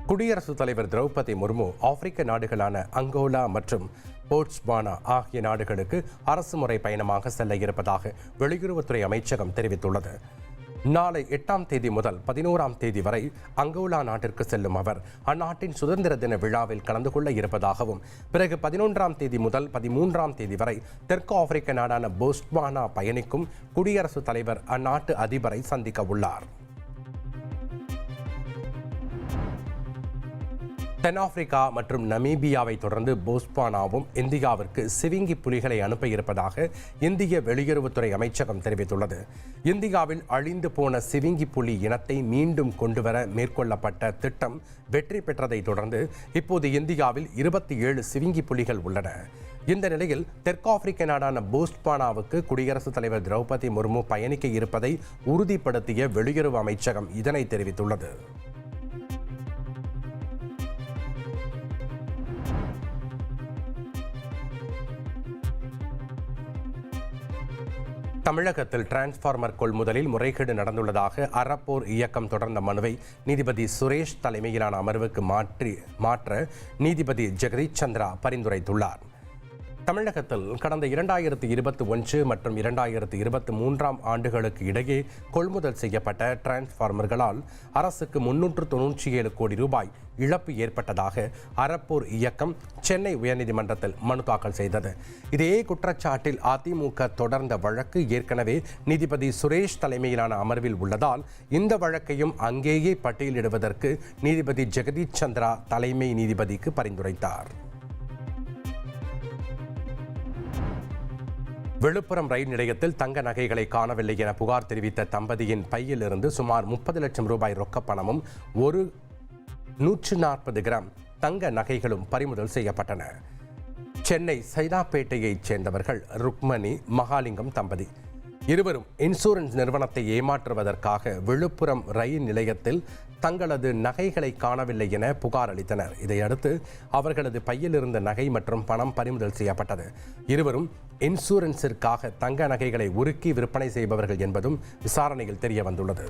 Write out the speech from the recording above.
குடியரசுத் தலைவர் திரௌபதி முர்மு ஆப்பிரிக்க நாடுகளான அங்கோலா மற்றும் போட்ஸ்வானா ஆகிய நாடுகளுக்கு அரசுமுறை பயணமாக செல்ல இருப்பதாக வெளியுறவுத்துறை அமைச்சகம் தெரிவித்துள்ளது. நாளை 8ஆம் தேதி முதல் 11ஆம் தேதி வரை அங்கோலா நாட்டிற்கு செல்லும் அவர் அந்நாட்டின் சுதந்திர தின விழாவில் கலந்து கொள்ள இருப்பதாகவும், பிறகு 11ஆம் தேதி முதல் 13ஆம் தேதி வரை தெற்கு ஆப்பிரிக்க நாடான போட்ஸ்வானா பயணிக்கும் குடியரசுத் தலைவர் அந்நாட்டு அதிபரை சந்திக்க உள்ளார். தென்னாப்பிரிக்கா மற்றும் நமீபியாவை தொடர்ந்து போட்ஸ்வானாவும் இந்தியாவிற்கு சிவிங்கி புலிகளை அனுப்ப இருப்பதாக இந்திய வெளியுறவுத்துறை அமைச்சகம் தெரிவித்துள்ளது. இந்தியாவில் அழிந்து போன சிவிங்கி புலி இனத்தை மீண்டும் கொண்டுவர மேற்கொள்ளப்பட்ட திட்டம் வெற்றி பெற்றதை தொடர்ந்து இப்போது இந்தியாவில் 27 சிவிங்கி புலிகள் உள்ளன. இந்த நிலையில் தெற்காப்பிரிக்க நாடான போட்ஸ்வானாவுக்கு குடியரசுத் தலைவர் திரௌபதி முர்மு பயணிக்க இருப்பதை உறுதிப்படுத்திய வெளியுறவு அமைச்சகம் இதனை தெரிவித்துள்ளது. தமிழகத்தில் டிரான்ஸ்பார்மர் கொள்முதலில் முறைகேடு நடந்துள்ளதாக அறப்போர் இயக்கம் தொடர்ந்த மனுவை நீதிபதி சுரேஷ் தலைமையிலான அமர்வுக்கு மாற்ற நீதிபதி ஜெகதீஷ் சந்திரா பரிந்துரைத்துள்ளார். தமிழகத்தில் கடந்த 2021 மற்றும் 2023ஆம் ஆண்டுகளுக்கு இடையே கொள்முதல் செய்யப்பட்ட டிரான்ஸ்பார்மர்களால் அரசுக்கு 397 கோடி ரூபாய் இழப்பு ஏற்பட்டதாக அறப்போர் இயக்கம் சென்னை உயர்நீதிமன்றத்தில் மனு தாக்கல் செய்தது. இதே குற்றச்சாட்டில் அதிமுக தொடர்ந்த வழக்கு ஏற்கனவே நீதிபதி சுரேஷ் தலைமையிலான அமர்வில் உள்ளதால் இந்த வழக்கையும் அங்கேயே பட்டியலிடுவதற்கு நீதிபதி ஜெகதீஷ் சந்திரா தலைமை நீதிபதிக்கு பரிந்துரைத்தார். விழுப்புரம் ரயில் நிலையத்தில் தங்க நகைகளை காணவில்லை என புகார் தெரிவித்த தம்பதியின் பையிலிருந்து சுமார் 30 லட்சம் ரூபாய் ரொக்கப்பணமும் 140 கிராம் தங்க நகைகளும் பறிமுதல் செய்யப்பட்டன. சென்னை சைதாப்பேட்டையைச் சேர்ந்தவர்கள் ருக்மணி மகாலிங்கம் தம்பதி. இருவரும் இன்சூரன்ஸ் நிறுவனத்தை ஏமாற்றுவதற்காக விழுப்புரம் ரயில் நிலையத்தில் தங்களது நகைகளை காணவில்லை என புகார் அளித்தனர். இதையடுத்து அவர்களது பையில் இருந்த நகை மற்றும் பணம் பறிமுதல் செய்யப்பட்டது. இருவரும் இன்சூரன்ஸிற்காக தங்க நகைகளை உருக்கி விற்பனை செய்பவர்கள் என்பதும் விசாரணையில் தெரிய வந்துள்ளது.